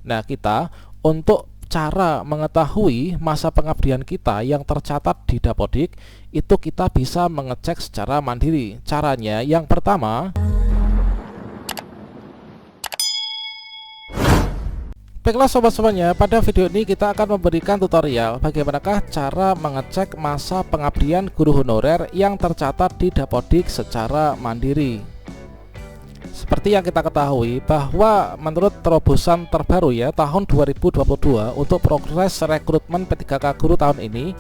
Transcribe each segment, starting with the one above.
Nah, kita untuk cara mengetahui masa pengabdian kita yang tercatat di Dapodik itu kita bisa mengecek secara mandiri. Caranya yang pertama, baiklah sobat-sobatnya, pada video ini kita akan memberikan tutorial bagaimanakah cara mengecek masa pengabdian guru honorer yang tercatat di Dapodik secara mandiri. Seperti yang kita ketahui bahwa menurut terobosan terbaru ya tahun 2022 untuk progres rekrutmen P3K guru tahun ini,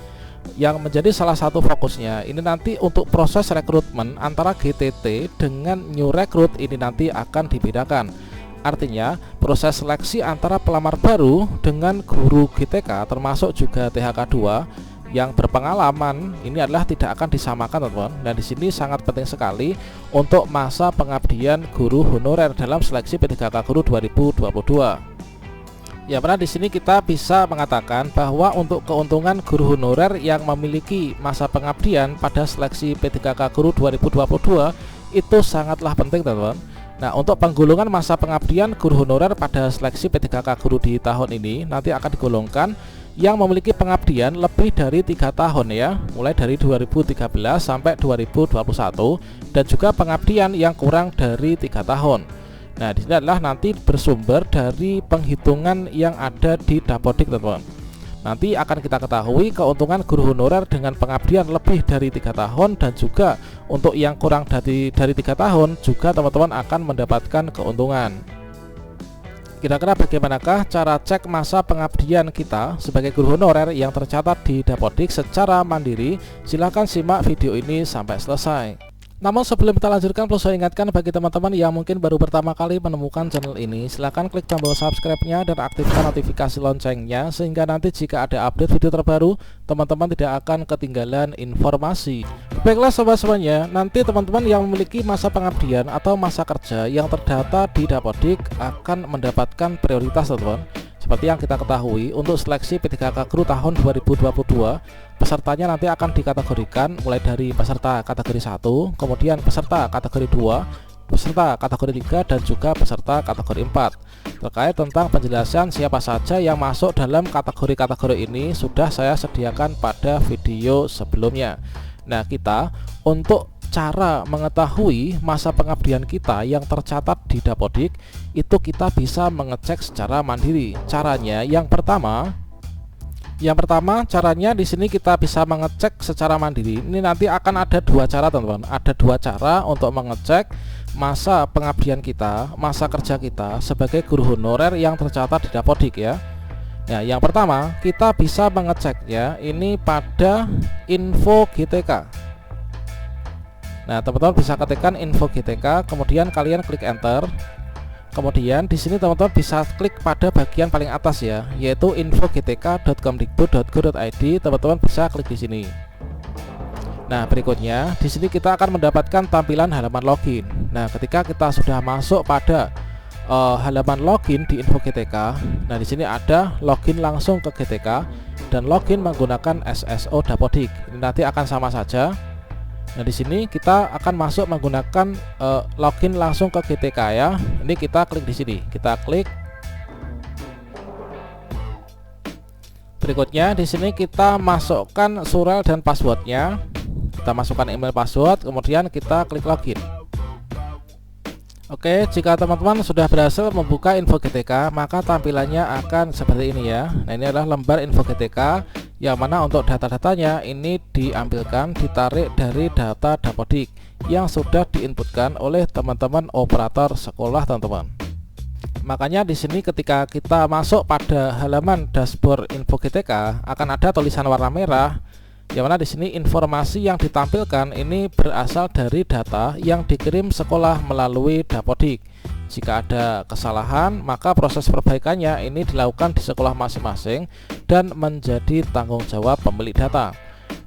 yang menjadi salah satu fokusnya ini nanti untuk proses rekrutmen antara GTT dengan new recruit ini nanti akan dibedakan. Artinya proses seleksi antara pelamar baru dengan guru GTK termasuk juga THK 2 yang berpengalaman ini adalah tidak akan disamakan, teman-teman. Dan di sini sangat penting sekali untuk masa pengabdian guru honorer dalam seleksi P3K guru 2022. Ya, karena di sini kita bisa mengatakan bahwa untuk keuntungan guru honorer yang memiliki masa pengabdian pada seleksi P3K guru 2022 itu sangatlah penting, teman-teman. Nah, untuk penggolongan masa pengabdian guru honorer pada seleksi P3K guru di tahun ini nanti akan digolongkan yang memiliki pengabdian lebih dari 3 tahun ya, mulai dari 2013 sampai 2021, dan juga pengabdian yang kurang dari 3 tahun. Nah, di sini adalah nanti bersumber dari penghitungan yang ada di Dapodik, teman-teman. Nanti akan kita ketahui keuntungan guru honorer dengan pengabdian lebih dari 3 tahun dan juga untuk yang kurang dari 3 tahun juga teman-teman akan mendapatkan keuntungan. Kira-kira bagaimanakah cara cek masa pengabdian kita sebagai guru honorer yang tercatat di Dapodik secara mandiri? Silahkan simak video ini sampai selesai. Namun sebelum kita lanjutkan, perlu saya ingatkan bagi teman-teman yang mungkin baru pertama kali menemukan channel ini, silahkan klik tombol subscribe-nya dan aktifkan notifikasi loncengnya sehingga nanti jika ada update video terbaru, teman-teman tidak akan ketinggalan informasi. Baiklah sobat-sobatnya, nanti teman-teman yang memiliki masa pengabdian atau masa kerja yang terdata di Dapodik akan mendapatkan prioritas, teman-teman. Seperti yang kita ketahui, untuk seleksi P3K guru tahun 2022, pesertanya nanti akan dikategorikan mulai dari peserta kategori 1, kemudian peserta kategori 2, peserta kategori 3, dan juga peserta kategori 4. Terkait tentang penjelasan siapa saja yang masuk dalam kategori-kategori ini sudah saya sediakan pada video sebelumnya. Nah, kita untuk cara mengetahui masa pengabdian kita yang tercatat di Dapodik itu kita bisa mengecek secara mandiri. Caranya yang pertama caranya di sini kita bisa mengecek secara mandiri. Ini nanti akan ada 2 cara, teman-teman. Ada 2 cara untuk mengecek masa pengabdian kita, masa kerja kita sebagai guru honorer yang tercatat di Dapodik ya. Nah, yang pertama kita bisa mengeceknya ini pada info GTK. Nah, teman-teman bisa ketikkan info GTK, kemudian kalian klik enter. Kemudian di sini teman-teman bisa klik pada bagian paling atas ya, yaitu info.gtk.kemdikbud.go.id. Teman-teman bisa klik di sini. Nah, berikutnya di sini kita akan mendapatkan tampilan halaman login. Nah, ketika kita sudah masuk pada halaman login di info GTK, nah di sini ada login langsung ke GTK dan login menggunakan SSO Dapodik. Ini nanti akan sama saja. Nah, di sini kita akan masuk menggunakan login langsung ke GTK ya. Ini kita klik di sini, kita klik. Berikutnya di sini kita masukkan surel dan passwordnya. Kita masukkan email password, kemudian kita klik login. Oke, jika teman-teman sudah berhasil membuka info GTK, maka tampilannya akan seperti ini ya. Nah, ini adalah lembar info GTK yang mana untuk data-datanya ini diambilkan, ditarik dari data Dapodik yang sudah diinputkan oleh teman-teman operator sekolah, teman-teman. Makanya di sini ketika kita masuk pada halaman dashboard info GTK akan ada tulisan warna merah, yang mana di sini informasi yang ditampilkan ini berasal dari data yang dikirim sekolah melalui Dapodik. Jika ada kesalahan, maka proses perbaikannya ini dilakukan di sekolah masing-masing dan menjadi tanggung jawab pemilik data.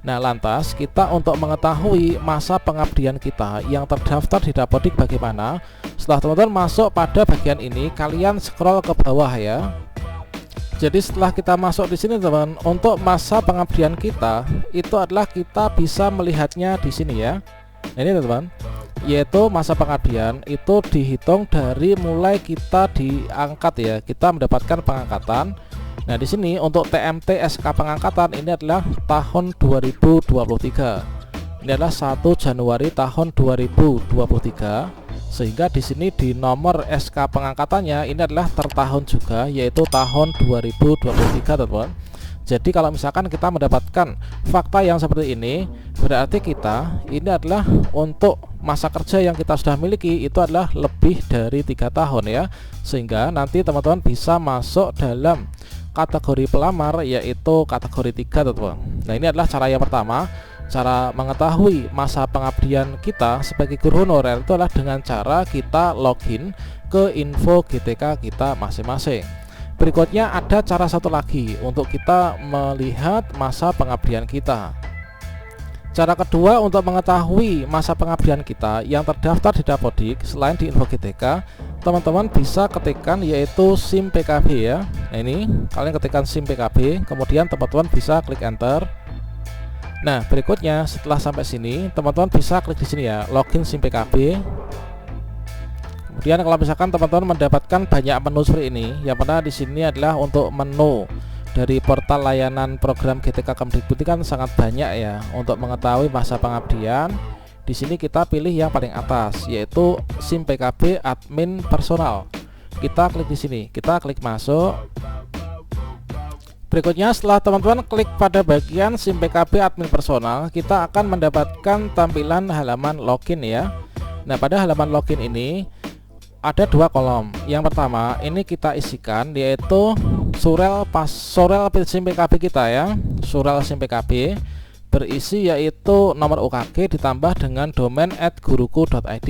Nah, lantas kita untuk mengetahui masa pengabdian kita yang terdaftar di Dapodik bagaimana? Setelah teman-teman masuk pada bagian ini, kalian scroll ke bawah ya. Jadi setelah kita masuk di sini, teman, untuk masa pengabdian kita itu adalah kita bisa melihatnya di sini ya. Nah, ini teman, yaitu masa pengabdian itu dihitung dari mulai kita diangkat ya, kita mendapatkan pengangkatan. Nah, di sini untuk TMT SK pengangkatan ini adalah tahun 2023. Ini adalah 1 Januari tahun 2023. Sehingga di sini di nomor SK pengangkatannya ini adalah tertahun juga, yaitu tahun 2023, teman-teman. Jadi kalau misalkan kita mendapatkan fakta yang seperti ini, berarti kita ini adalah untuk masa kerja yang kita sudah miliki itu adalah lebih dari 3 tahun ya. Sehingga nanti teman-teman bisa masuk dalam kategori pelamar, yaitu kategori 3, teman-teman. Nah, ini adalah cara yang pertama. Cara mengetahui masa pengabdian kita sebagai guru honorer itu adalah dengan cara kita login ke info GTK kita masing-masing. Berikutnya ada cara satu lagi untuk kita melihat masa pengabdian kita. Cara kedua untuk mengetahui masa pengabdian kita yang terdaftar di Dapodik selain di info GTK, teman-teman bisa ketikkan yaitu SIM PKB ya. Nah, ini kalian ketikkan SIM PKB, kemudian teman-teman bisa klik enter. Nah, berikutnya setelah sampai sini, teman-teman bisa klik di sini ya, login SIM PKB. Kemudian kalau misalkan teman-teman mendapatkan banyak menu seperti ini, yang mana di sini adalah untuk menu dari portal layanan program GTK Kemdikbud kan sangat banyak ya untuk mengetahui masa pengabdian. Di sini kita pilih yang paling atas yaitu SIM PKB admin personal. Kita klik di sini, kita klik masuk. Berikutnya setelah teman-teman klik pada bagian SIM PKB admin personal, kita akan mendapatkan tampilan halaman login ya. Nah, pada halaman login ini ada 2 kolom. Yang pertama ini kita isikan yaitu surel SIM PKB kita ya. Surel SIM PKB berisi yaitu nomor UKG ditambah dengan domain @guruku.id.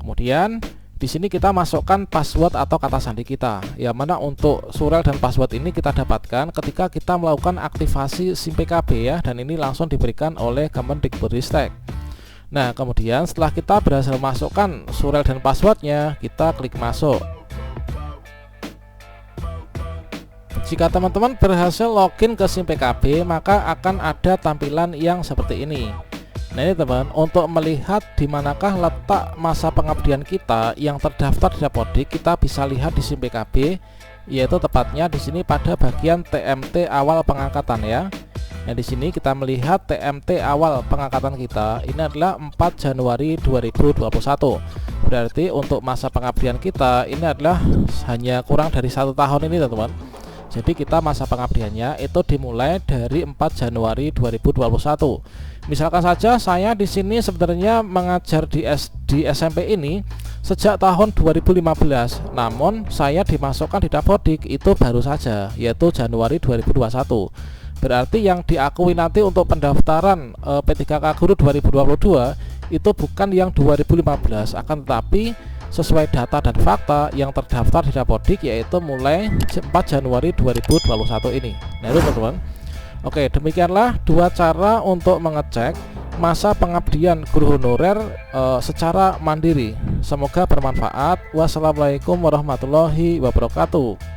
Kemudian di sini kita masukkan password atau kata sandi kita. Yang mana untuk surel dan password ini kita dapatkan ketika kita melakukan aktivasi SIM PKB ya, dan ini langsung diberikan oleh Kemendikbudristek. Nah, kemudian setelah kita berhasil masukkan surel dan passwordnya, kita klik masuk. Jika teman-teman berhasil login ke SIM PKB, maka akan ada tampilan yang seperti ini. Nah, ini teman, untuk melihat di manakah letak masa pengabdian kita yang terdaftar di Dapodik, kita bisa lihat di SIM PKB, yaitu tepatnya di sini pada bagian TMT awal pengangkatan ya. Nah, di sini kita melihat TMT awal pengangkatan kita ini adalah 4 Januari 2021. Berarti untuk masa pengabdian kita ini adalah hanya kurang dari 1 tahun ini, teman-teman. Jadi kita masa pengabdiannya itu dimulai dari 4 Januari 2021. Misalkan saja saya di sini sebenarnya mengajar di SMP ini sejak tahun 2015. Namun saya dimasukkan di Dapodik itu baru saja, yaitu Januari 2021. Berarti yang diakui nanti untuk pendaftaran P3K Guru 2022 itu bukan yang 2015, akan tetapi sesuai data dan fakta yang terdaftar di Dapodik yaitu mulai 4 Januari 2021 ini. Nah, itu teman-teman. Oke, demikianlah 2 cara untuk mengecek masa pengabdian guru honorer secara mandiri. Semoga bermanfaat. Wassalamualaikum warahmatullahi wabarakatuh.